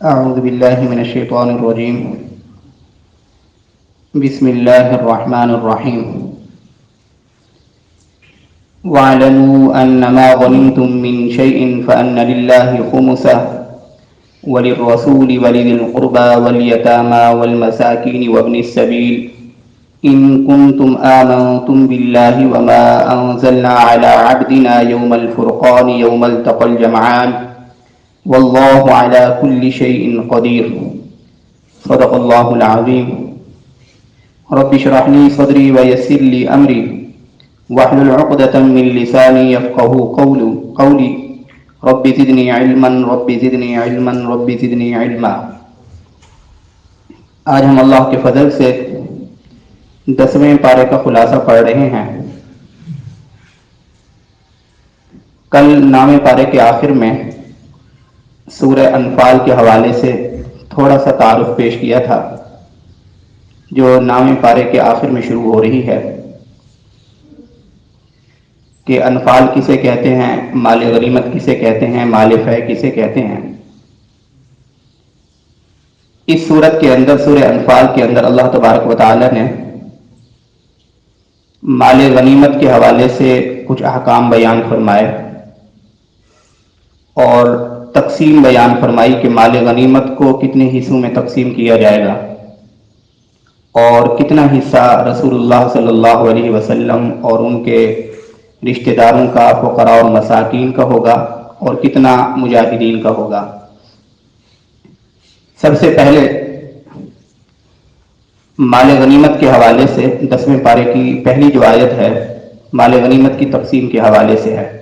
أعوذ بالله من الشيطان الرجيم. بسم الله الرحمن الرحيم. واعلموا أن ما غنمتم من شيء فأن لله خمسه وللرسول ولذي القربى واليتامى والمساكين وابن السبيل إن كنتم آمنتم بالله وما أنزلنا على عبدنا يوم الفرقان يوم التقى الجمعان والله على كل شيء قدير. صدق الله العظيم. رب اشرح لي صدري ويسر لي أمري واحلل عقدة من لساني يفقهوا قولي رب زدني علما رب زدني علما رب زدني علما. آج ہم اللہ کے فضل سے 10ویں پارے کا خلاصہ پڑھ رہے ہیں. کل نامے پارے کے آخر میں سورہ انفال کے حوالے سے تھوڑا سا تعارف پیش کیا تھا جو نامے پارے کے آخر میں شروع ہو رہی ہے کہ انفال کسے کہتے ہیں، مال غنیمت کسے کہتے ہیں، مال فے کسے کہتے ہیں. اس سورت کے اندر، سورہ انفال کے اندر، اللہ تبارک و تعالی نے مال غنیمت کے حوالے سے کچھ احکام بیان فرمائے اور تقسیم بیان فرمائی کہ مال غنیمت کو کتنے حصوں میں تقسیم کیا جائے گا اور کتنا حصہ رسول اللہ صلی اللہ علیہ وسلم اور ان کے رشتہ داروں کا، فقراء اور مساکین کا ہوگا اور کتنا مجاہدین کا ہوگا. سب سے پہلے مال غنیمت کے حوالے سے 10ویں پارے کی پہلی جو آیت ہے مال غنیمت کی تقسیم کے حوالے سے ہے.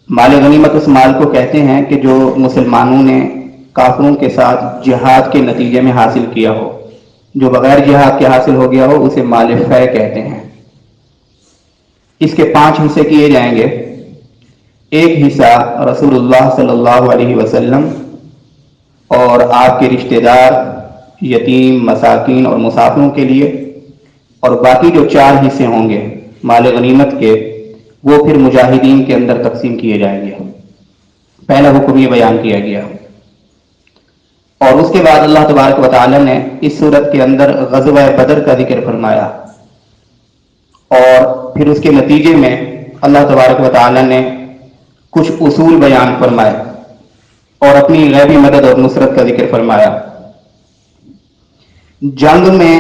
مال غنیمت اس مال کو کہتے ہیں کہ جو مسلمانوں نے کافروں کے ساتھ جہاد کے نتیجے میں حاصل کیا ہو، جو بغیر جہاد کے حاصل ہو گیا ہو، اسے مال فے کہتے ہیں. اس کے 5 حصے کیے جائیں گے. ایک حصہ رسول اللہ صلی اللہ علیہ وسلم اور آپ کے رشتہ دار، یتیم، مساکین اور مسافروں کے لیے، اور باقی جو 4 حصے ہوں گے مال غنیمت کے وہ پھر مجاہدین کے اندر تقسیم کیے جائیں گے. پہلا حکم یہ بیان کیا گیا. اور اس کے بعد اللہ تبارک و تعالی نے اس صورت کے اندر غزوہ بدر کا ذکر فرمایا اور پھر اس کے نتیجے میں اللہ تبارک و تعالی نے کچھ اصول بیان فرمائے اور اپنی غیبی مدد اور نصرت کا ذکر فرمایا. جنگ میں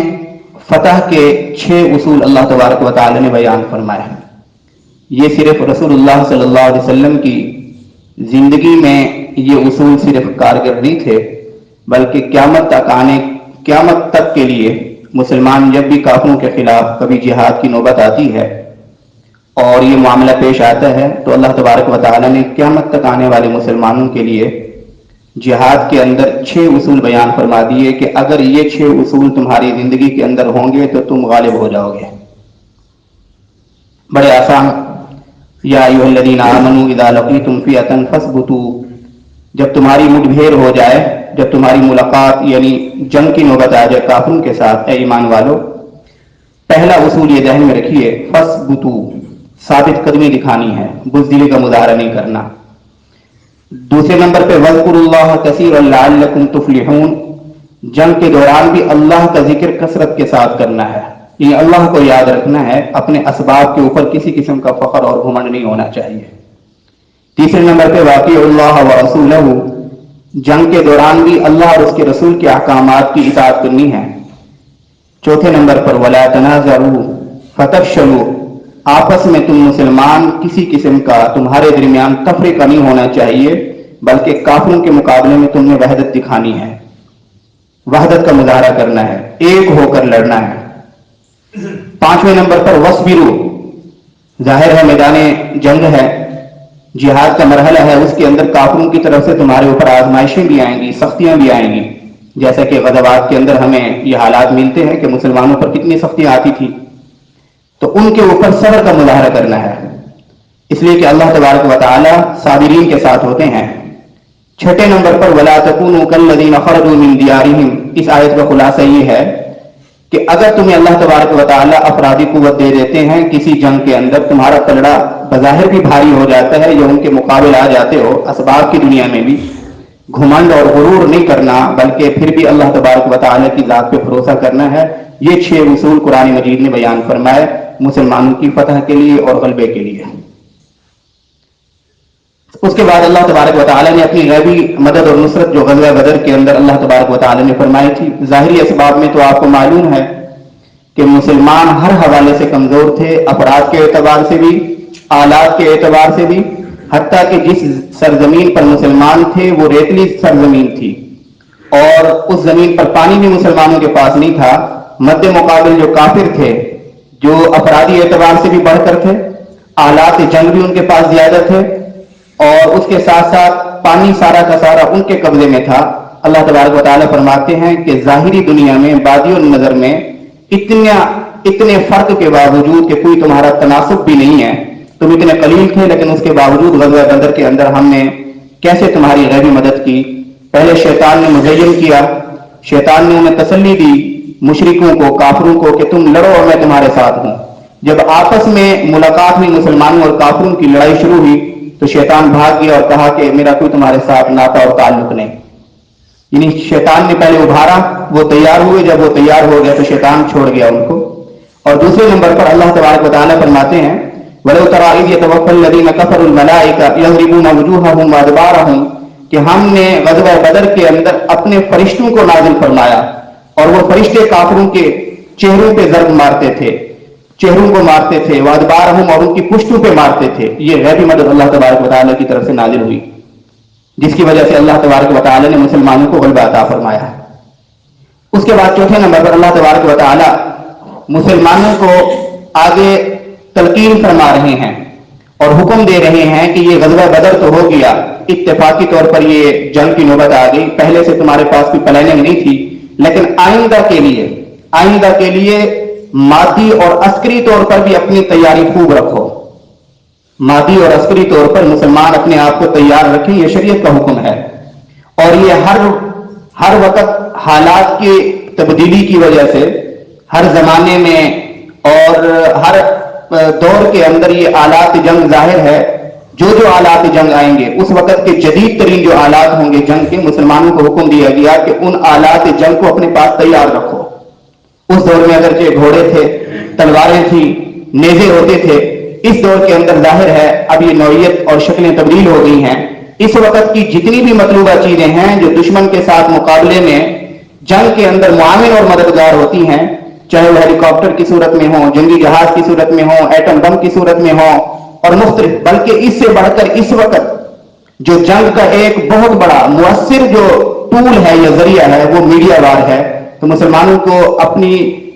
فتح کے 6 اصول اللہ تبارک و تعالی نے بیان فرمائے. یہ صرف رسول اللہ صلی اللہ علیہ وسلم کی زندگی میں یہ اصول صرف کارگر نہیں تھے، بلکہ قیامت تک کے لیے مسلمان جب بھی کافروں کے خلاف کبھی جہاد کی نوبت آتی ہے اور یہ معاملہ پیش آتا ہے تو اللہ تبارک و تعالی نے قیامت تک آنے والے مسلمانوں کے لیے جہاد کے اندر 6 اصول بیان فرما دیے کہ اگر یہ 6 اصول تمہاری زندگی کے اندر ہوں گے تو تم غالب ہو جاؤ گے. بڑے آسان. یا ایھا الذین آمنوا اذا لقیتم فئۃ فاثبتوا، جب تمہاری مٹ بھیڑ ہو جائے، جب تمہاری ملاقات یعنی جنگ کی نوبت آ جائے کافروں کے ساتھ، اے ایمان والو، پہلا اصول یہ ذہن میں رکھیے، فاثبتوا، ثابت قدمی دکھانی ہے، بزدلی کا مظاہرہ نہیں کرنا. دوسرے نمبر پہ واذکروا اللہ کثیرا لعلکم تفلحون، جنگ کے دوران بھی اللہ کا ذکر کثرت کے ساتھ کرنا ہے، یہ اللہ کو یاد رکھنا ہے، اپنے اسباب کے اوپر کسی قسم کا فخر اور گھمنڈ نہیں ہونا چاہیے. تیسرے نمبر پہ واطیعوا اللہ ورسولہ، جنگ کے دوران بھی اللہ اور اس کے رسول کے احکامات کی اطاعت کرنی ہے. چوتھے نمبر پر ولا تنازعوا فتفشلوا، آپس میں تم مسلمان کسی قسم کا تمہارے درمیان تفریقہ نہیں ہونا چاہیے، بلکہ کافروں کے مقابلے میں تم نے وحدت دکھانی ہے، وحدت کا مظاہرہ کرنا ہے، ایک ہو کر لڑنا ہے. 5ویں نمبر پر وصبروا، ظاہر ہے میدان جنگ ہے، جہاد کا مرحلہ ہے، اس کے اندر کافروں کی طرف سے تمہارے اوپر آزمائشیں بھی آئیں گی، سختیاں بھی آئیں گی، جیسا کہ غزوات کے اندر ہمیں یہ حالات ملتے ہیں کہ مسلمانوں پر کتنی سختیاں آتی تھی. تو ان کے اوپر صبر کا مظاہرہ کرنا ہے، اس لیے کہ اللہ تبارک و تعالی صابرین کے ساتھ ہوتے ہیں. 6 نمبر پر ولا تکونوا کالذین خرجوا من دیارہم، اس آیت کا خلاصہ یہ ہے کہ اگر تمہیں اللہ تبارک و تعالی افرادی قوت دے دیتے ہیں کسی جنگ کے اندر، تمہارا پلڑا بظاہر بھی بھاری ہو جاتا ہے یا ان کے مقابل آ جاتے ہو اسباب کی دنیا میں بھی، घुमंड और गुरूर नहीं करना, बल्कि फिर भी अल्लाह तबारक व तआला की ज़ात पे भरोसा करना है। ये 6 उसूल कुरान मजीद ने बयान फरमाए मुसलमानों की फतह के लिए और गलबे के लिए। उसके बाद अल्लाह तबारक व तआला ने अपनी गैबी मदद और नुसरत जो ग़ज़वा बदर के अंदर अल्लाह तबारक व तआला ने फरमाई थी, ज़ाहिरी असबाब में तो आपको मालूम है कि मुसलमान हर हवाले से कमजोर थे, अफराद के एतबार से भी, आलात के एतबार से भी, हत्ता कि जिस सरजमीन पर मुसलमान थे वो रेतली सरजमीन थी और उस जमीन पर पानी भी मुसलमानों के पास नहीं था। मद्दे मुकाबिल जो काफिर थे, जो अफरादी एतबार से भी बढ़कर थे, आलात जंग भी उनके पास ज्यादा थे और उसके साथ साथ पानी सारा का सारा उनके कब्जे में था। अल्लाह तबारक व तआला फरमाते हैं कि जाहिरी दुनिया में बादियों नजर में इतने फर्क के बावजूद कि कोई तुम्हारा तनासुब भी नहीं है, तुम इतने कलील थे, लेकिन उसके बावजूद ग़ज़वा बदर के अंदर हमने कैसे तुम्हारी गैबी मदद की। पहले शैतान ने मुज़य्यन किया, शैतान ने उन्हें तसल्ली दी मुशरिकों को, काफिरों को कि तुम लड़ो और मैं तुम्हारे साथ हूं। जब आपस में मुलाकात हुई, मुसलमानों और काफिरों की लड़ाई शुरू हुई, तो शैतान भाग गया और कहा कि मेरा कोई तुम्हारे साथ नाता और ताल्लुक नहीं। यानी शैतान ने पहले उभारा, वो तैयार हुए, जब वो तैयार हो गया तो शैतान छोड़ गया उनको। और दूसरे नंबर पर अल्लाह तबारक व तआला फरमाते हैं वलौ तरा इज़ यतवफ़्फ़ल लज़ीना कफ़रुल मलाइका यज़रिबूना वुजूहहुम व अदबारहुम, कि हमने ग़ज़वा बदर के अंदर अपने फरिश्तों को नाज़िल फरमाया और वो फरिश्ते काफिरों के चेहरों पे ज़र्ब मारते थे, चेहरों को मारते थे, व अदबारहुम और उनकी पुश्तों पे मारते थे। ये गैबी मदद अल्लाह तबारक व तआला की तरफ से नाज़िल हुई, जिसकी वजह से अल्लाह तबारक व तआला ने मुसलमानों को ग़लबा अता फरमाया। उसके बाद चौथे नंबर पर अल्लाह तबारक व तआला मुसलमानों को आगे तलकीन फरमा रहे हैं और हुक्म दे रहे हैं कि ये ग़ज़वा बदर तो हो गया, इत्तेफाकी तौर पर ये जंग की नौबत आ गई, पहले से तुम्हारे पास कोई प्लानिंग नहीं थी, लेकिन आइंदा के लिए मादी और अस्करी तौर पर भी अपनी तैयारी खूब रखो। मादी और अस्करी तौर पर मुसलमान अपने आप को तैयार रखें, यह शरीयत का हुक्म है। और ये हर वक्त हालात की तब्दीली की वजह से, हर जमाने में और हर दौर के अंदर ये आलात जंग जाहिर है। जो आलात जंग आएंगे, उस वक्त के जदीद तरीन जो आलात होंगे जंग के, मुसलमानों को हुक्म दिया गया कि उन आलात जंग को अपने पास तैयार रखो। उस दौर में अगरचे घोड़े थे, तलवारें थी, नेज़े होते थे, इस दौर के अंदर जाहिर है अब ये नौइयत और शक्लें तब्दील हो गई हैं। इस वक्त की जितनी भी मतलूबा चीजें हैं जो दुश्मन के साथ मुकाबले में जंग के अंदर मुआविन और मददगार होती हैं, चाहे वो हेलीकॉप्टर की सूरत में हो, जंगी जहाज की सूरत में हो, एटम बम की सूरत में हो और मुख्तलिफ, बल्कि इससे बढ़कर इस वक्त जो जंग का एक बहुत बड़ा मुअस्सिर जो टूल है या जरिया है वो मीडिया वार है। तो मुसलमानों को अपनी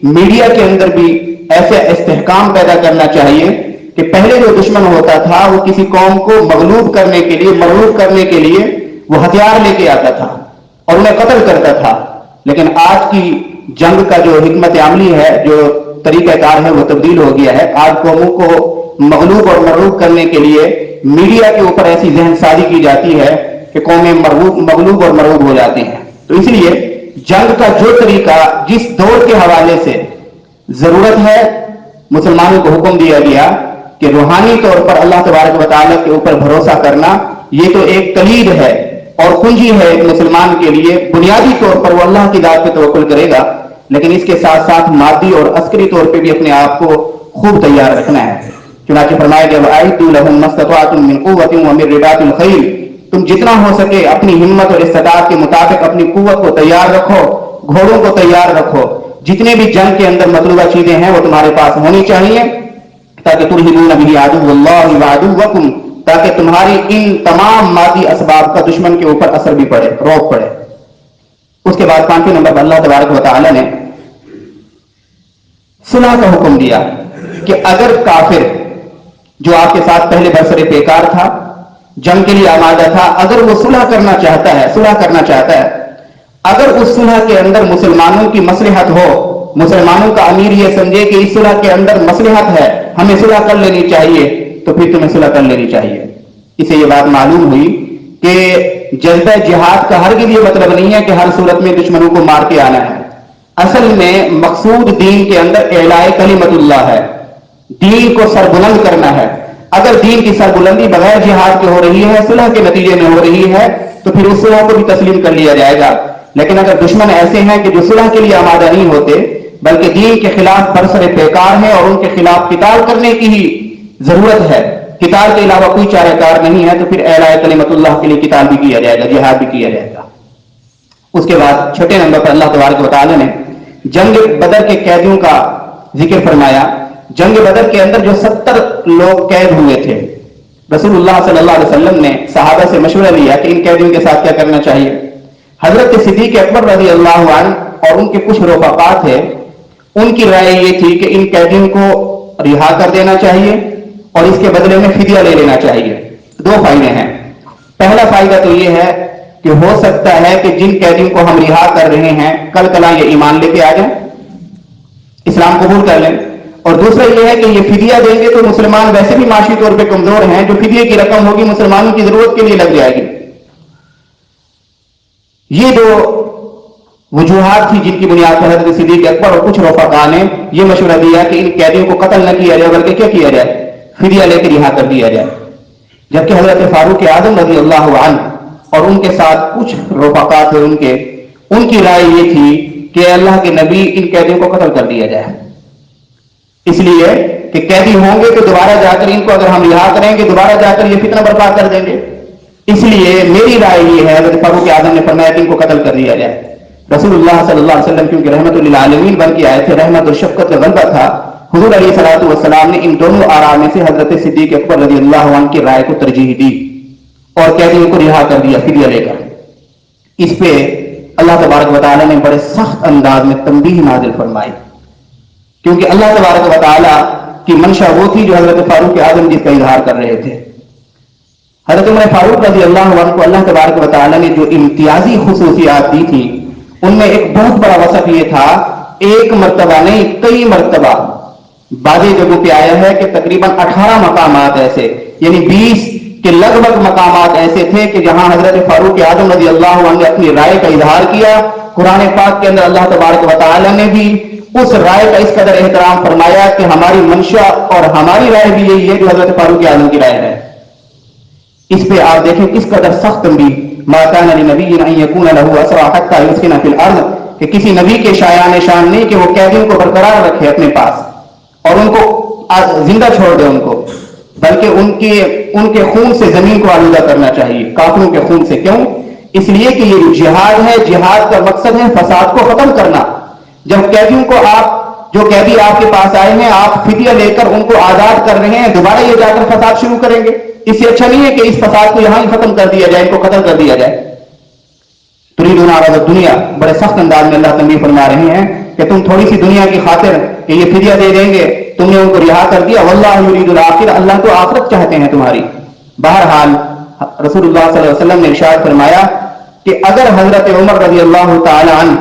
मीडिया के अंदर भी ऐसे इस्तेहकाम पैदा करना चाहिए कि पहले जो दुश्मन होता था वो किसी कौम को मगलूब करने के लिए, मगलूब करने के लिए वो हथियार लेके आता था और उन्हें कत्ल करता था। लेकिन आज की जंग का जो हिकमत अमली है, जो तरीकाकार है, वो तब्दील हो गया है। आज कौमों को मगलूब और मरलूब करने के लिए मीडिया के ऊपर ऐसी जहनसाजी की जाती है कि कौमें मगलूब और मरलूब हो जाते हैं। तो इसलिए जंग का जो तरीका जिस दौर के हवाले से जरूरत है, मुसलमानों को हुक्म दिया गया कि रूहानी तौर पर अल्लाह तबारक व तआला के ऊपर भरोसा करना, ये तो एक कलीद है और कुंजी है एक मुसलमान के लिए। बुनियादी तौर पर वो अल्लाह की दात पे तवक्कुल करेगा, लेकिन इसके साथ साथ मादी और अस्करी तौर पे भी अपने आप को खूब तैयार रखना है। चुनांचे फरमाया गया वअइदू लहुम मस्ततअतुम मिन कुव्वतिन व मिन रिबातिल खैल, तुम जितना हो सके अपनी हिम्मत और इस्तिताअत के मुताबिक अपनी कुव्वत को तैयार रखो, घोड़ों को तैयार रखो। जितने भी जंग के अंदर मतलूबा चीजें हैं वो तुम्हारे पास होनी चाहिए, ताकि तुरहिबून बिही अदुव्वल्लाहि व अदुव्वकुम, ताकि तुम्हारी इन तमाम मादी असबाब का दुश्मन के ऊपर असर भी पड़े, रौब पड़े। उसके बाद 5वें नंबर पर अल्लाह तबारक व तआला ने सुलह का हुक्म दिया कि अगर काफिर जो आपके साथ पहले बरसरे पेकार था, जंग के लिए आमादा था, अगर वो सुलह करना चाहता है, अगर उस सुलह के अंदर मुसलमानों की मसलहत हो, मुसलमानों का अमीर ये समझे कि इस सुलह के अंदर मसलहत है, हमें सुलह कर लेनी चाहिए, तो फिर तुम्हें सुलह कर लेनी चाहिए। इसे ये बात मालूम हुई कि जज्बा जिहाद का हरगिज़ ये मतलब नहीं है कि हर सूरत में दुश्मनों को मार के आना है। असल में मकसूद दीन के अंदर इलाए कलिमतुल्लाह है, दीन को सरबुलंद करना है। अगर दीन की सरबुलंदी बगैर जिहाद के हो रही है, सुलह के नतीजे में हो रही है, تو پھر اس صلح کو بھی تسلیم کر لیا جائے گا. لیکن اگر دشمن ایسے ہیں کہ جو صلح کے لیے آمادہ نہیں ہوتے بلکہ دین کے خلاف برسر پیکار ہیں اور ان کے خلاف قتال کرنے کی ہی ضرورت ہے، قتال کے علاوہ کوئی چارہ کار نہیں ہے، تو پھر اعلاء کلمت اللہ کے لیے قتال بھی کیا جائے گا، جہاد بھی کیا جائے گا. اس کے بعد چھٹے نمبر پر اللہ تبارک و تعالی نے جنگ بدر کے قیدیوں کا ذکر فرمایا. جنگ بدر کے اندر جو 70 لوگ قید ہوئے تھے، رسول اللہ صلی اللہ علیہ وسلم نے صحابہ سے مشورہ لیا کہ ان قیدیوں کے ساتھ کیا کرنا چاہیے. حضرت صدیق اکبر رضی اللہ عنہ اور ان کے کچھ رفقا تھے، ان کی رائے یہ تھی کہ ان قیدیوں کو رہا کر دینا چاہیے اور اس کے بدلے میں فدیہ لے لینا چاہیے. 2 فائدے ہیں. پہلا فائدہ تو یہ ہے کہ ہو سکتا ہے کہ جن قیدیوں کو ہم رہا کر رہے ہیں کل کلا یہ ایمان لے کے آ جائیں، اسلام قبول کر لیں. اور دوسرا یہ ہے کہ یہ فدیہ دیں گے تو مسلمان ویسے بھی معاشی طور پہ کمزور ہیں، جو فدیے کی رقم ہوگی مسلمانوں کی ضرورت کے لیے لگ جائے گی. یہ 2 وجوہات تھی جن کی بنیاد پر حضرت صدیق اکبر اور کچھ رفقا نے یہ مشورہ دیا کہ ان قیدیوں کو قتل نہ کیا جائے بلکہ کیا کیا جائے، فدیہ لے کے رہا کر دیا جائے. جبکہ حضرت فاروق اعظم رضی اللہ عنہ اور ان کے ساتھ کچھ رفقا تھے ان کی رائے یہ تھی کہ اللہ کے نبی ان قیدیوں کو قتل کر دیا جائے، اس لیے کہ قیدی ہوں گے تو دوبارہ جا کر ان کو اگر ہم رہا کریں گے دوبارہ جا کر یہ فتنہ برپا کر دیں گے. اس لیے میری رائے یہ ہے، حضرت فاروق اعظم نے فرمایا کہ ان کو قتل کر دیا جائے. رسول اللہ صلی اللہ علیہ وسلم کیونکہ رحمت للعالمین بن کے آئے تھے، رحمت اور شفقت کا غلبہ تھا، حضور علیہ الصلوۃ والسلام نے ان دونوں آراء میں سے حضرت صدیق اکبر رضی اللہ عنہ کی رائے کو ترجیح دی اور قیدیوں کو رہا کر دیا فدیہ لے کر. اس پہ اللہ تبارک و تعالی نے بڑے سخت انداز میں تنبیہ نازل فرمائی، کیونکہ اللہ تبارک و تعالی کی منشا وہ تھی جو حضرت فاروق اعظم جس کا اظہار کر رہے تھے. حضرت عمر فاروق رضی اللہ عنہ کو اللہ تبارک و تعالی نے جو امتیازی خصوصیات دی تھی ان میں ایک بہت بڑا وصف یہ تھا، ایک مرتبہ نہیں کئی مرتبہ بعض جگہوں پہ آیا ہے کہ تقریباً 18 مقامات ایسے، یعنی 20 کے لگ بھگ مقامات ایسے تھے کہ جہاں حضرت فاروق اعظم رضی اللہ عنہ نے اپنی رائے کا اظہار کیا. قرآن پاک کے اندر اللہ تبارک و تعالی نے بھی اس رائے کا اس قدر احترام فرمایا کہ ہماری منشا اور ہماری رائے بھی یہی ہے جو حضرت فاروق اعظم کی رائے ہے. اس پہ آپ دیکھیں کس قدر سخت تنبیہ، ما کان لنبی ان یکون له اسرى حتى يسكن في الارض، کہ کسی نبی کے شایان شان نہیں کہ وہ قیدیوں کو برقرار رکھے اپنے پاس اور ان کو زندہ چھوڑ دے ان کو، بلکہ ان کے خون سے زمین کو آلودہ کرنا چاہیے، کافروں کے خون سے. کیوں؟ اس لیے کہ یہ جہاد ہے، جہاد کا مقصد ہے فساد کو ختم کرنا. جب قیدیوں کو جو قیدی آپ کے پاس آئے ہیں آپ فدیہ لے کر ان کو آزاد کر رہے ہیں، دوبارہ یہ جا کر فساد شروع کریں گے، اس سے اچھا نہیں ہے کہ اس فساد کو یہاں ہی ختم کر دیا جائے، ان کو قتل کر دیا جائے. تريدون عرض الدنیا، بڑے سخت انداز میں اللہ تنبیہ فرما رہے ہیں کہ تم تھوڑی سی دنیا کی خاطر کہ یہ فدیہ دے دیں گے، تم نے ان کو رہا کر دیا، واللہ یرید الآخرہ، اللہ تو آخرت چاہتے ہیں تمہاری. بہرحال رسول اللہ صلی اللہ علیہ وسلم نے ارشاد فرمایا کہ اگر حضرت عمر رضی اللہ تعالی عنہ،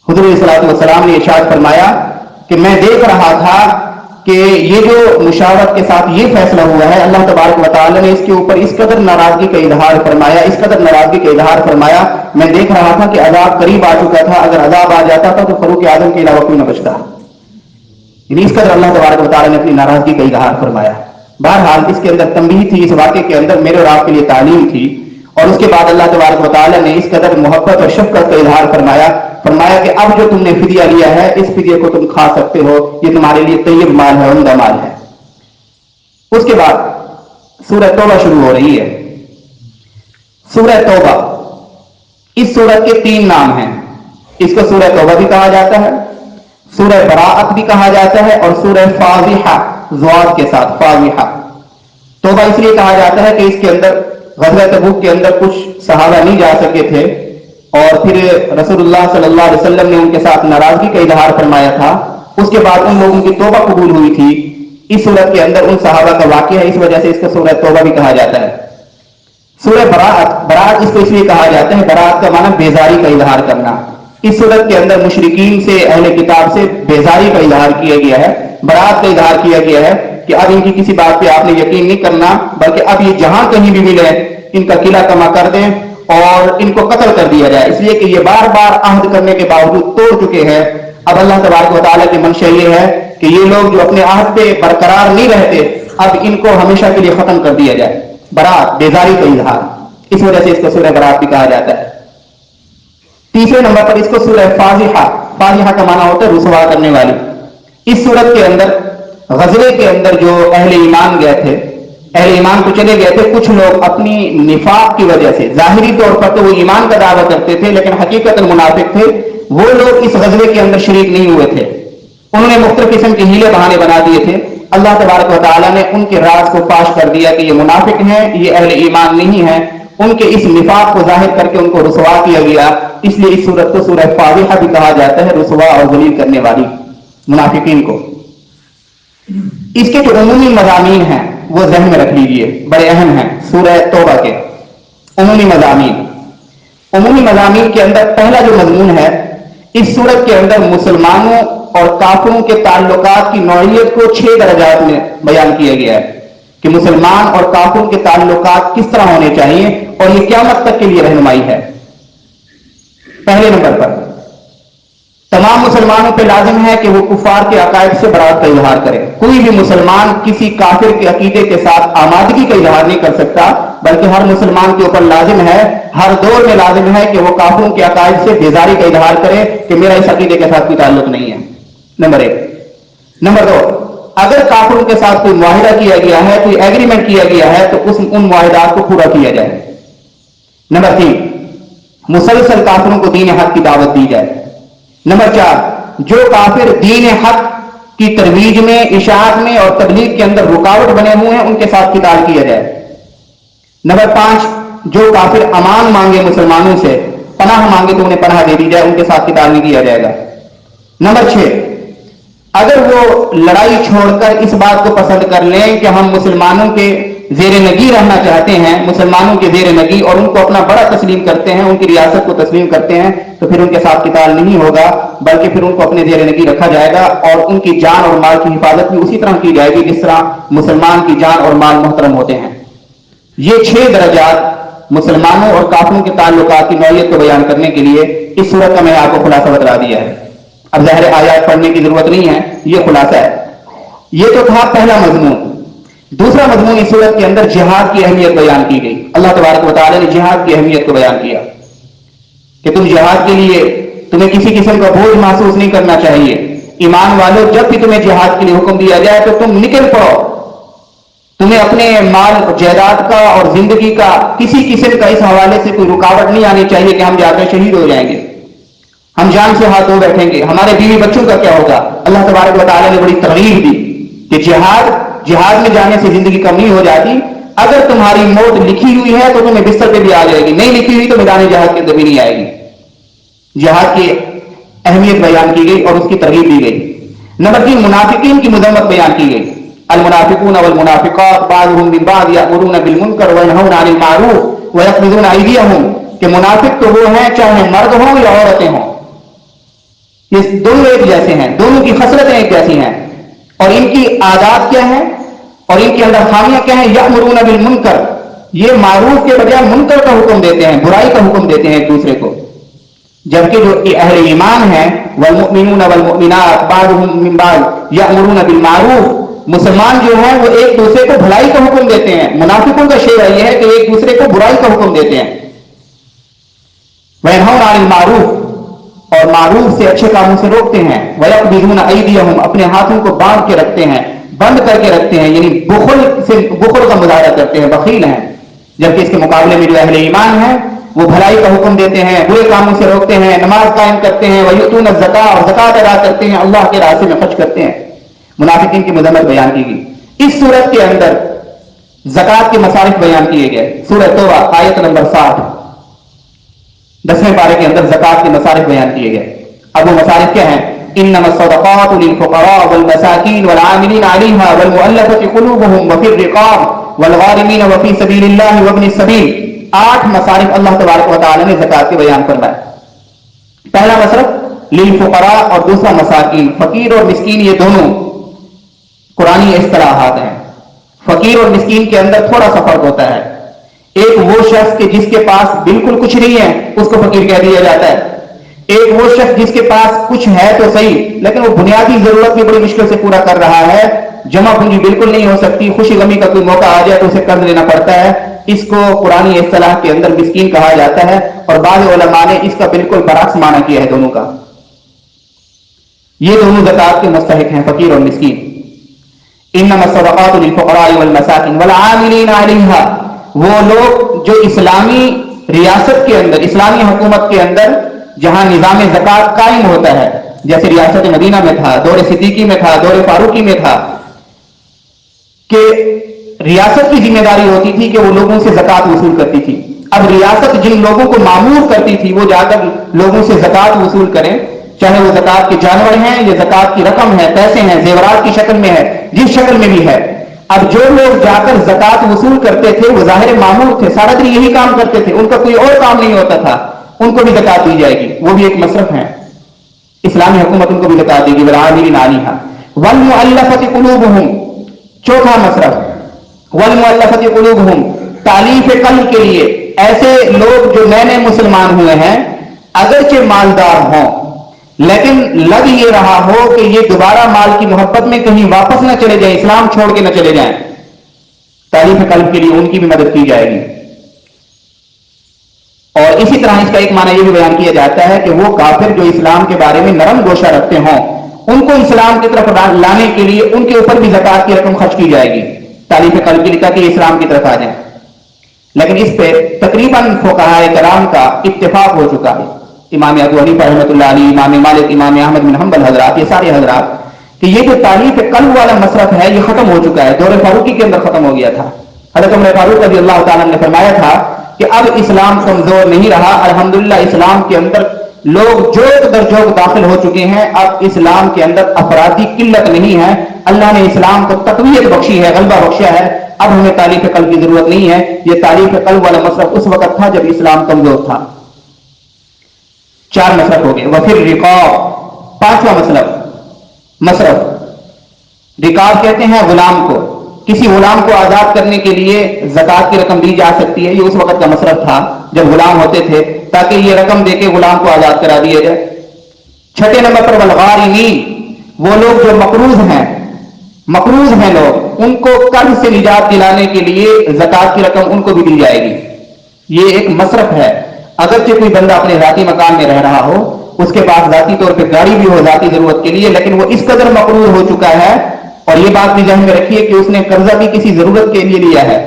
حضور صلی اللہ علیہ وسلم نے ارشاد فرمایا کہ میں دیکھ رہا تھا کہ یہ جو مشاورت کے ساتھ یہ فیصلہ ہوا ہے، اللہ تبارک و تعالی نے اس کے اوپر اس قدر ناراضگی کا اظہار فرمایا، اس قدر ناراضگی کا اظہار فرمایا، میں دیکھ رہا تھا کہ عذاب قریب آ چکا تھا، اگر عذاب آ جاتا تھا تو فاروق اعظم کے علاوہ کوئی نہ بچتا. یعنی اس قدر اللہ تبارک و تعالی نے اپنی ناراضگی کا اظہار فرمایا. بہرحال اس کے اندر تنبیہ تھی، اس واقعے کے اندر میرے اور آپ کے لیے تعلیم تھی. اور اس کے بعد اللہ تبارک و تعالی نے اس قدر محبت اور شفقت کا اظہار فرمایا کہ اب جو تم نے فدیہ لیا ہے اس فدیے کو تم کھا سکتے ہو، یہ تمہارے لیے طیب مال ہے، عمدہ مال ہے. اس کے بعد سورہ توبہ شروع ہو رہی ہے. سورہ توبہ، اس سورت کے 3 نام ہیں. اس کو سورہ توبہ بھی کہا جاتا ہے، سورہ براءت بھی کہا جاتا ہے، اور سورہ فاضحہ ضاد کے ساتھ فاضحہ. توبہ اس لیے کہا جاتا ہے کہ اس کے اندر غزوہ تبوک کے اندر کچھ صحابہ نہیں جا سکے تھے اور پھر رسول اللہ صلی اللہ علیہ وسلم نے ان کے ساتھ ناراضگی کا اظہار فرمایا تھا. اس کے بعد ان لوگوں کی توبہ قبول ہوئی تھی. اس صورت کے اندر ان صحابہ کا واقعہ ہے، اس وجہ سے اس کو سورہ توبہ بھی کہا جاتا ہے. سورہ براءت اس کو اس لیے کہا جاتا ہے، براءت کا معنی بیزاری کا اظہار کرنا. اس صورت کے اندر مشرکین سے، اہل کتاب سے بیزاری کا اظہار کیا گیا ہے، براءت کا اظہار کیا گیا ہے کہ اب ان کی کسی بات پہ آپ نے یقین نہیں کرنا، بلکہ اب یہ جہاں کہیں بھی ملے ان کا قلعہ کما کر دیں اور ان کو قتل کر دیا جائے. اس لیے کہ یہ بار بار عہد کرنے کے باوجود توڑ چکے ہیں. اب اللہ تبارک و تعالیٰ کی منشا یہ ہے کہ یہ لوگ جو اپنے عہد پہ برقرار نہیں رہتے اب ان کو ہمیشہ کے لیے ختم کر دیا جائے. برات، بیزاری کا اظہار. इस वजह से इसको सूरह बरात भी कहा जाता है। तीसरे नंबर पर इसको सूरह फाजिहा, फाजिहा का माना होता है रुसवा करने वाली। इस सूरत के अंदर गज़वे के अंदर जो अहले ईमान गए थे, अहले ईमान तो चले गए थे, कुछ लोग अपनी निफाक की वजह से, जाहिरी तौर पर तो वो ईमान का दावा करते थे लेकिन हकीकतन मुनाफिक थे, वो लोग इस गज़वे के अंदर शरीक नहीं हुए थे। उन्होंने मुख्तलिफ किस्म के हीले बहाने बना दिए थे। अल्लाह तबारक व तआला ने उनके राज को फाश कर दिया कि ये मुनाफिक हैं, ये अहले ईमान नहीं है। उनके इस निफाक को जाहिर करके उनको रुसवा किया गया। इसलिए इस सूरत को सूरह फातिहा भी कहा जाता है, रुसवा और जलील करने वाली मुनाफिकीन को। इसके जो उमूमी मज़ामीन हैं वो ज़हन में रख लीजिए, बड़े अहम हैं। सूरह तौबा के उमूमी मज़ामीन के अंदर पहला जो मजमून है, इस सूरत के अंदर मुसलमानों और काफिरों के ताल्लुकात की नौइयत को 6 दर्जात में बयान किया गया है कि मुसलमान और काफिरों के ताल्लुकात किस तरह होने चाहिए और ये क़यामत तक के लिए रहनुमाई है। पहले नंबर पर तमाम मुसलमानों पर लाजिम है कि वो कुफार के अकायद से बरात का इजहार करें। कोई भी मुसलमान किसी काफिर के अकीदे के साथ आमादगी का इजहार नहीं कर सकता, बल्कि हर मुसलमान के ऊपर लाजिम है, हर दौर में लाजिम है कि वो काफिरों के अकायद से बेजारी का इजहार करे कि मेरा इस अकीदे के साथ कोई ताल्लुक नहीं है। नंबर 1। नंबर 2, अगर काफिरों के साथ कोई मुआहिदा किया गया है, कोई एग्रीमेंट किया गया है, तो उन मुआहिदात को पूरा किया जाए। नंबर 3, मुसलसल काफिरों को दीन हक की दावत दी जाए। नंबर 4, जो काफिर दीन हक की तरवीज में, इशाअत में और तबलीग के अंदर रुकावट बने हुए हैं, उनके साथ किताल किया जाए। नंबर 5, जो काफिर अमान मांगे मुसलमानों से, पनाह मांगे तो उन्हें पनाह दे दी जाए, उनके साथ किताल नहीं किया जाएगा। नंबर 6, अगर वो लड़ाई छोड़कर इस बात को पसंद कर लें कि हम मुसलमानों के जेर नगी रहना चाहते हैं, मुसलमानों के जेर नगी, और उनको अपना बड़ा तस्लीम करते हैं, उनकी रियासत को तस्लीम करते हैं, तो फिर उनके साथ किताल नहीं होगा, बल्कि फिर उनको अपने जेर नगी रखा जाएगा और उनकी जान और माल की हिफाजत भी उसी तरह की जाएगी जिस तरह मुसलमान की जान और माल मुहतरम होते हैं। ये 6 दर्जात मुसलमानों और काफिरों के ताल्लुकात की नौइयत को बयान करने के लिए इस सूरत का मैंने आपको खुलासा बता दिया है। अब ज़ाहिर आयत पढ़ने की जरूरत नहीं है, ये खुलासा है। ये तो था पहला मजमून। दूसरा मजमून इस सूरत के अंदर जिहाद की अहमियत बयान की गई। अल्लाह तबारक व तआला ने जिहाद की अहमियत को बयान किया कि तुम जिहाद के लिए तुम्हें किसी किस्म का बोझ महसूस नहीं करना चाहिए। ईमान वालों, जब भी तुम्हें जिहाद के लिए हुक्म दिया जाए तो तुम निकल पड़ो। तुम्हें अपने माल जायदाद का और जिंदगी का किसी किस्म का इस हवाले से कोई रुकावट नहीं आनी चाहिए कि हम जाकर शहीद हो जाएंगे, हम जान से हाथ धो बैठेंगे, हमारे बीवी बच्चों का क्या होगा। अल्लाह तबारक व तआला ने बड़ी तरगीब दी कि जिहाद में जाने से जिंदगी कम नहीं हो जाती। अगर तुम्हारी मौत लिखी हुई है तो तुम्हें बिस्तर पे भी आ जाएगी, नहीं लिखी हुई तो मैदान जिहाद के अंदर भी नहीं आएगी। जिहाद की अहमियत बयान की गई और उसकी तरगीब दी गई। नंबर 3, मुनाफिकीन की मज़म्मत बयान की गई। अल मुनाफिकून वल मुनाफिकात बाज़ुहुम बिन बाज़ यअमुरूना बिल मुनकर व यनहौना अनिल मारूफ व यक़बिज़ूना अयदियहुम, कि मुनाफिक तो वो हैं चाहे मर्द हों या औरतें हों, ये दोनों एक जैसे हैं, दोनों की खसलतें एक जैसी हैं। और इनकी आदात क्या है और इनके अंदर खामियां क्या है। यअमुरूना बिल मुनकर, ये मारूफ के बजाय मुनकर का हुक्म देते हैं, बुराई का हुक्म देते हैं एक दूसरे को। जबकि जो अहले ईमान है, वल मुमिनून वल मुमिनात बाज़ुहुम मिन बाज़ यअमुरूना बिल मारूफ, मुसलमान जो है वो एक दूसरे को भलाई का हुक्म देते हैं। मुनाफिकों का शेर यह है कि एक दूसरे को बुराई का हुक्म देते हैं। व यनहौना अनिल मारूफ, और मारूफ से अच्छे कामों से रोकते हैं। वयक़बिज़ूना अयदियहुम, अपने हाथों को बांध के रखते हैं, बंद करके रखते हैं, यानी बुखल का मुजाहरा करते हैं, बखील हैं। जबकि इसके मुकाबले में जो अहले ईमान है वो भलाई का हुक्म देते हैं, बुरे कामों से रोकते हैं, नमाज कायम करते हैं, वयुतूना ज़कात, और ज़कात अदा करते हैं, अल्लाह के रास्ते में खर्च करते हैं। मुनाफिकीन की मज़म्मत बयान की गई। इस सूरत के अंदर ज़कात के मसारिफ बयान किए गए। सूरह तौबा आयत नंबर 60, 10वें पारे के अंदर ज़कात के मसारिफ बयान किए गए। अब वो मसारिफ क्या हैं? इन्नमस सदक़ातु लिल फुक़रा वल मसाकीन वल आमिलीन अलैहा वल मुअल्लफ़ति क़ुलूबुहुम व फिर रिक़ाब वल गारिमीन व फ़ी सबीलिल्लाहि व इब्निस सबील। 8 मसारिफ अल्लाह तबारक व तआला ने ज़कात के बयान फरमाए। पहला मसरफ लिल फुक़रा और दूसरा मसाकीन। फकीर और मिस्कीन ये दोनों कुरानी इस्तिलाहात हैं। फकीर और मिस्कीन के अंदर थोड़ा सा फर्क होता है। एक वो शख्स के जिसके पास बिल्कुल कुछ नहीं है उसको फकीर कह दिया जाता है। एक वो शख्स जिसके पास कुछ है तो सही, लेकिन वो बुनियादी जरूरत भी बड़ी मुश्किल से पूरा कर रहा है, जमा पूंजी बिल्कुल नहीं हो सकती, खुशी गमी का कोई मौका आ जाए तो उसे कर्ज लेना पड़ता है, اس کو قرآنی اصطلاح کے اندر مسکین کہا جاتا ہے، اور بعض علماء نے اس کا بالکل برعکس معنی کیا ہے دونوں کا۔ یہ دونوں زکات کے مستحق ہیں، فقیر اور مسکین۔ انما الصدقات للفقراء والمساکین والعاملین علیہا، وہ لوگ جو اسلامی ریاست کے اندر، اسلامی حکومت کے اندر جہاں نظام زکات قائم ہوتا ہے، جیسے ریاست مدینہ میں تھا، دور صدیقی میں تھا، دور فاروقی میں تھا، کہ ریاست کی ذمہ داری ہوتی تھی کہ وہ لوگوں سے زکات وصول کرتی تھی۔ اب ریاست جن لوگوں کو مامور کرتی تھی وہ جا کر لوگوں سے زکات وصول کریں، چاہے وہ زکات کے جانور ہیں یا زکات کی رقم ہے، پیسے ہیں، زیورات کی شکل میں ہے، جس شکل میں بھی ہے۔ اب جو لوگ جا کر زکات وصول کرتے تھے وہ ظاہر مامور تھے، سارا دن یہی کام کرتے تھے، ان کا کوئی اور کام نہیں ہوتا تھا، ان کو بھی زکات دی جائے گی، وہ بھی ایک مصرف ہے، اسلامی حکومت ان کو بھی زکات دے گی۔ والعاملین علیہا والمؤلفۃ قلوبہم، چوتھا مصرف، والمؤلفۃ قلوبہم، تالیف قلب کے لیے، ایسے لوگ جو نئے نئے مسلمان ہوئے ہیں، اگرچہ مالدار ہوں لیکن لگ یہ رہا ہو کہ یہ دوبارہ مال کی محبت میں کہیں واپس نہ چلے جائیں، اسلام چھوڑ کے نہ چلے جائیں، تالیف قلب کے لیے ان کی بھی مدد کی جائے گی۔ اور اسی طرح اس کا ایک معنی یہ بھی بیان کیا جاتا ہے کہ وہ کافر جو اسلام کے بارے میں نرم گوشہ رکھتے ہوں، ان کو اسلام کی طرف لانے کے لیے ان کے اوپر بھی زکات کی رقم خرچ کی جائے گی، تالیف قلب کے لیے، تاکہ یہ اسلام کی طرف آ جائیں۔ لیکن اس پہ تقریباً فقہائے کرام کا اتفاق ہو چکا ہے، امام ابو حنیفہ رحمۃ اللہ علیہ، امام مالک، امام احمد بن حنبل حضرات، یہ سارے حضرات، کہ یہ جو تالیف قلب والا مصرف ہے یہ ختم ہو چکا ہے، دور فاروقی کے اندر ختم ہو گیا تھا۔ حضرت عمر فاروق رضی اللہ تعالیٰ نے فرمایا تھا کہ اب اسلام کمزور نہیں رہا، الحمدللہ اسلام کے اندر لوگ جوک در جوک داخل ہو چکے ہیں، اب اسلام کے اندر افرادی قلت نہیں ہے، اللہ نے اسلام کو تقویت بخشی ہے، غلبہ بخشا ہے، اب ہمیں تالیف قلب کی ضرورت نہیں ہے۔ یہ تالیف قلب والا مصرف اس وقت تھا جب اسلام کمزور تھا۔ چار مصرف ہو گئے۔ وفر رقاب، پانچواں مصرف، رقاب کہتے ہیں غلام کو، کسی غلام کو آزاد کرنے کے لیے زکات کی رقم دی جا سکتی ہے، یہ اس وقت کا مصرف تھا جب غلام ہوتے تھے، تاکہ یہ رقم دے کے غلام کو آزاد کرا دیا جائے۔ چھٹے نمبر پر والغارمین، وہ لوگ جو مقروض ہیں لوگ، ان کو قرض سے نجات دلانے کے لیے زکات کی رقم ان کو بھی دی جائے گی، یہ ایک مصرف ہے۔ اگرچہ کوئی بندہ اپنے ذاتی مکان میں رہ رہا ہو، اس کے پاس ذاتی طور پہ گاڑی بھی ہو ذاتی ضرورت کے لیے، لیکن وہ اس قدر مقروض ہو چکا ہے، اور یہ بات بھی ذہن میں رکھیے کہ اس نے قرضہ بھی کسی ضرورت کے لیے لیا ہے۔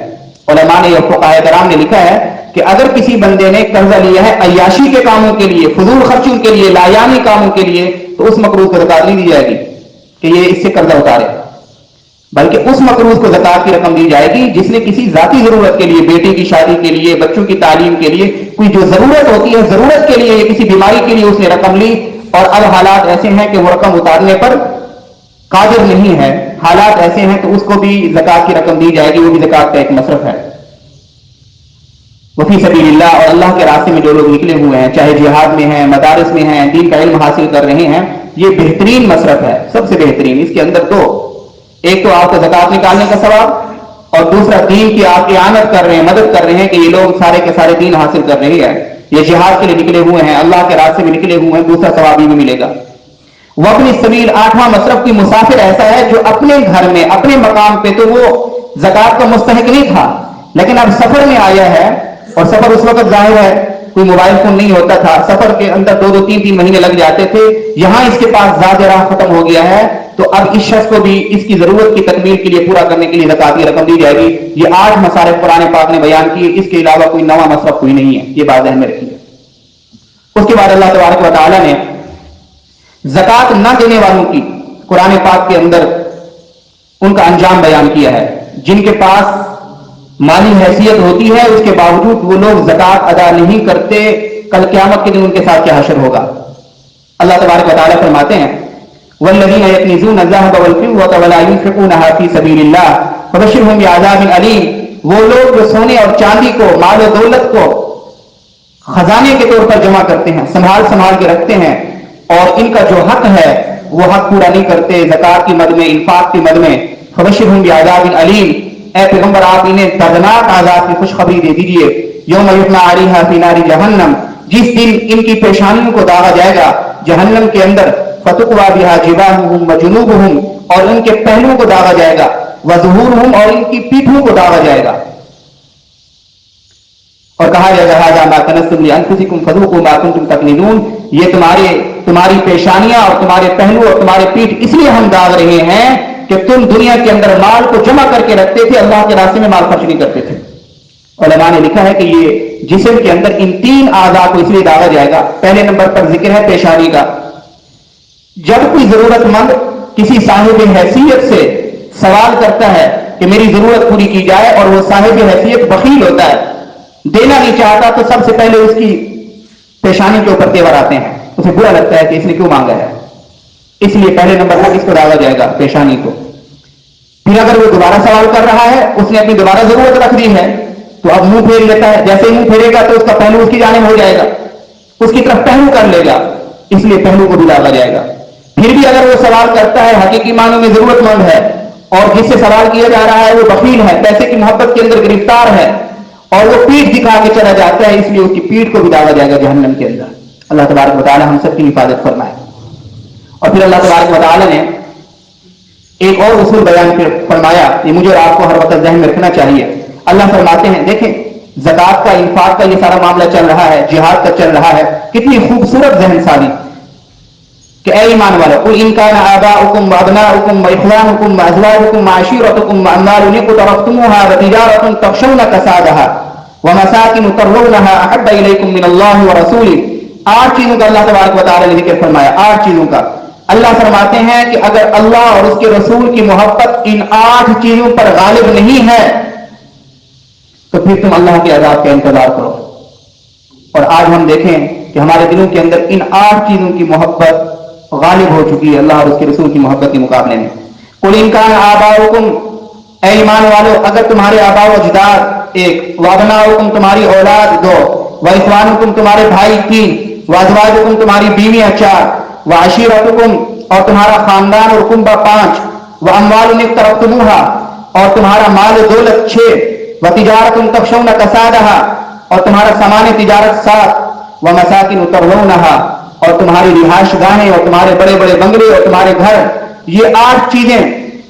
علماء نے یا فقہاء کرام نے لکھا ہے کہ اگر کسی بندے نے قرضہ لیا ہے عیاشی کے کاموں کے لیے، فضول خرچوں کے لیے، لایانی کاموں کے لیے، تو اس مقروض کو زکات نہیں دی جائے گی کہ یہ اس سے قرضہ اتارے، بلکہ اس مقروض کو زکات کی رقم دی جائے گی جس نے کسی ذاتی ضرورت کے لیے، بیٹی کی شادی کے لیے، بچوں کی تعلیم کے لیے، کوئی جو ضرورت ہوتی ہے، ضرورت کے لیے یا کسی بیماری کے لیے اس نے رقم لی، اور اب حالات ایسے ہیں کہ وہ رقم اتارنے پر قادر نہیں ہے، حالات ایسے ہیں تو اس کو بھی زکات کی رقم دی جائے گی، وہ بھی زکات کا ایک مصرف ہے۔ وفی سبیل اللہ، اور اللہ کے راستے میں جو لوگ نکلے ہوئے ہیں، چاہے جہاد میں ہیں، مدارس میں ہیں، دین کا علم حاصل کر رہے ہیں، یہ بہترین مصرف ہے، سب سے بہترین۔ اس کے اندر دو، ایک تو آپ کو زکات نکالنے کا ثواب، اور دوسرا دین کی آپ اعانت کر رہے ہیں، مدد کر رہے ہیں کہ یہ لوگ سارے کے سارے دین حاصل کر رہے ہیں، یہ جہاد کے لیے نکلے ہوئے ہیں، اللہ کے راستے میں نکلے ہوئے ہیں، دوسرا ثواب بھی ملے گا۔ وہ اپنی سبیل، آٹھواں مصرف کی مسافر ایسا ہے جو اپنے گھر میں، اپنے مقام پہ تو وہ زکات کا مستحق نہیں تھا، لیکن اب سفر میں آیا ہے، اور سفر اس وقت ظاہر ہے کوئی موبائل فون نہیں ہوتا تھا، سفر کے اندر 2-2 3-3 مہینے لگ جاتے تھے، یہاں اس کے پاس زاد راہ ختم ہو گیا ہے، تو اب اس شخص کو بھی اس کی ضرورت کی تکمیل کے لیے، پورا کرنے کے لیے زکات کی رقم دی جائے گی۔ یہ 8 مصارف قرآن پاک نے بیان کیے، اس کے علاوہ کوئی نواں مصرف کوئی نہیں ہے، یہ بات ذہن میں رکھیے۔ اس کے بعد اللہ تبارک و تعالیٰ نے زکات نہ دینے والوں کی قرآن پاک کے اندر ان کا انجام بیان کیا ہے، جن کے پاس مالی حیثیت ہوتی ہے اس کے باوجود وہ لوگ زکات ادا نہیں کرتے، کل قیامت کے دن ان کے ساتھ کیا حشر ہوگا۔ اللہ تبارک و تعالیٰ فرماتے ہیں والذین یکنزون الذهب والفضة ولا ينفقونها في سبیل اللہ فبشرهم بعذاب علیم، وہ لوگ جو سونے اور چاندی کو، مال و دولت کو خزانے کے طور پر جمع کرتے ہیں، سنبھال کے رکھتے ہیں، اور ان کا جو حق ہے وہ حق پورا نہیں کرتے زکات کی مد میں، انفاق کی مد میں، فبشرهم بعذاب علیم، اے پیغمبر آپ انہیں دردناک عذاب کی خوشخبری دے دیجئے۔ یوم یحمى علیہا فی نار جہنم، جس دن ان کی پیشانیوں کو داغا جائے گا جہنم کے اندر، فتقوی بہا جباہہم وجنوبہم، اور ان کے پہلوؤں کو داغا جائے گا، وظہورہم، اور ان کی پیٹھوں کو داغا جائے گا۔ اور کہا جائے हाज़ा मा कनज़्तुम लिअन्फुसिकुम फ़ज़ूक़ू मा कुन्तुम तकनिज़ून, ये तुम्हारी पेशानियां और तुम्हारे पहलू और तुम्हारे पीठ इसलिए हम दाग रहे हैं कि तुम दुनिया के अंदर माल को जमा करके रखते थे, अल्लाह के रास्ते में माल खर्च नहीं करते थे। उलमा ने लिखा है कि ये जिस्म के अंदर इन 3 आज़ा को इसलिए दागा जाएगा। पहले नंबर पर जिक्र है पेशानी का। जब कोई जरूरतमंद किसी साहिब हैसियत से सवाल करता है कि मेरी जरूरत पूरी की जाए और वो साहिब हैसियत बखील होता है, देना नहीं चाहता, तो सबसे पहले उसकी पेशानी के ऊपर तेवर आते हैं, उसे बुरा लगता है कि इसने क्यों मांगा है, इसलिए पहले नंबर पर इसको दागा जाएगा पेशानी को। फिर अगर वो दोबारा सवाल कर रहा है, उसने अपनी दोबारा जरूरत रख दी है, तो अब मुंह फेर लेता है। जैसे ही मुंह फेरेगा तो उसका पहलू उसकी जानिब हो जाएगा, उसकी तरफ पहलू कर लेगा, इसलिए पहलू को भी दागा जाएगा। फिर भी अगर वो सवाल करता है, हकीकी मानों में जरूरतमंद है और जिससे सवाल किया जा रहा है वो बखील है, पैसे की मोहब्बत के अंदर गिरफ्तार है और वो पीठ दिखा के चला जाता है, इसलिए उसकी पीठ को भी दागा जाएगा जहन्नम के अंदर। अल्लाह तबारक व तआला हम सबकी हिफाजत फरमाए। और फिर अल्लाह तबारक व तआला ने एक और उसूल बयान फरमाया, ये मुझे और आपको हर वक्त ज़हन में रखना चाहिए। अल्लाह फरमाते हैं, देखें ज़कात का, इंफाक का ये सारा मामला चल रहा है, जिहाद का चल रहा है, कितनी खूबसूरत ज़हन सारी कि ऐ ईमान वालों, कुल इन कान आबाउकुम व अबनाउकुम व इख्वानुकुम व अज़वाजुकुम व अशीरतुकुम व अम्वालुन इक़्तरफ़्तुमूहा व तिजारतुन तख़शौना कसादहा व मसाकिन तर्ज़ौनहा अहब्ब इलैकुम मिनल्लाहि व रसूलिही। 8 चीजों का अल्लाह तबारक व तआला ने जिक्र फरमाया। 8 चीजों का अल्लाह फरमाते हैं कि अगर अल्लाह और उसके रसूल की मोहब्बत इन 8 चीजों पर गालिब नहीं है तो फिर तुम अल्लाह के अज़ाब का इंतजार करो। और आज हम देखें कि हमारे दिलों के अंदर इन 8 चीजों की मोहब्बत गालिब हो चुकी है अल्लाह और उसके रसूल की मोहब्बत के मुकाबले में। कुल इन कान आबाउकुम, ऐ ईमान वालों, अगर तुम्हारे आबा व अजदाद 1, व अबनाउकुम तुम्हारी औलाद 2, व इख्वानुकुम तुम्हारे भाई 3, व अज़वाजुकुम तुम्हारी बीवियां 4, व अशीरतुकुम और तुम्हारा खानदान और कुंबा 5, व अम्वालुन इक़्तरफ़्तुमूहा और तुम्हारा माल दौलत 6, व तिजारतुन तख़शौना कसादहा और तुम्हारा सामान तिजारत 7, व मसाकिन तर्ज़ौनहा और तुम्हारी रिहाइश गाहें और तुम्हारे बड़े बड़े बंगले और तुम्हारे घर, ये 8 चीजें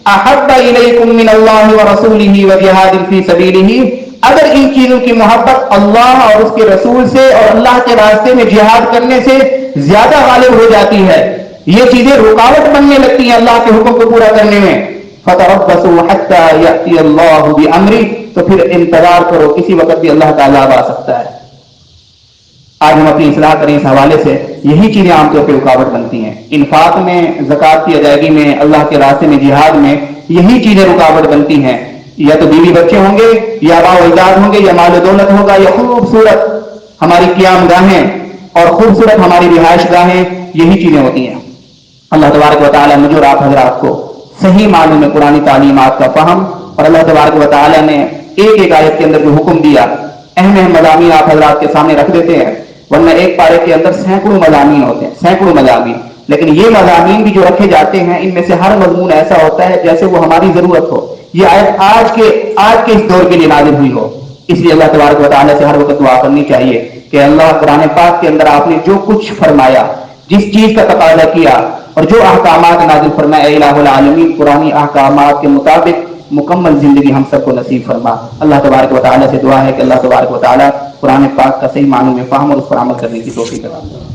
अहब्ब इलैकुम मिनल्लाहि व रसूलिही व जिहादिन फी सबीलिही, अगर इन चीजों की मोहब्बत अल्लाह और उसके रसूल से और अल्लाह के रास्ते में जिहाद करने से ज्यादा गालिब हो जाती है, ये चीजें रुकावट बनने लगती हैं अल्लाह के हुक्म को पूरा करने में, फतरब्बसू हत्ता याती अल्लाहु बिअमरी, तो फिर इंतजार करो, किसी वक्त भी अल्लाह का अज़ाब आ सकता है। आज हम अपनी इस्लाह करें इस हवाले से, यही चीजें आमतौर पर रुकावट बनती हैं। इन्फाक में, ज़कात की अदायगी में, अल्लाह के रास्ते में, जिहाद में, यही चीजें रुकावट बनती हैं। या तो बीवी बच्चे होंगे, या आबा व अजदाद होंगे, या माल दौलत होगा, या खूबसूरत हमारी क़ियाम गाहें और खूबसूरत हमारी रिहाइश गाहें, यही चीजें होती हैं। अल्लाह तबारक व तआला मुझे और आप हज़रात को सही मानों में कुरानी तालीमात का फहम, और अल्लाह तबारक व तआला ने एक एक आयत के अंदर जो हुक्म दिया, अहम अहम मज़ामीन आप हज़रात के सामने रख देते हैं, वरना एक पारे के अंदर सैकड़ों मज़ामीन होते हैं, सैकड़ों मज़ामीन। लेकिन ये मज़ामीन भी जो रखे जाते हैं, इनमें से हर मज़मून ऐसा होता है जैसे वो हमारी जरूरत हो। ये आयत आज के इस दौर के लिए नाज़िल हुई हो, इसलिए अल्लाह तबारक व तआला से हर वक्त दुआ करनी चाहिए कि अल्लाह कुरान पाक के अंदर आपने जो कुछ फरमाया, जिस चीज का तकाज़ा किया और जो अहकामात नाज़िल फरमाए, ऐ इलाहुल आलमीन, कुरानी अहकामात के मुताबिक मुकम्मल जिंदगी हम सबको नसीब फरमा। अल्लाह तबारक व तआला से दुआ है कि अल्लाह तबारक व तआला कुरान पाक का सही मानों में फ़हम और उस पर अमल करने की तौफीक अता फरमाए।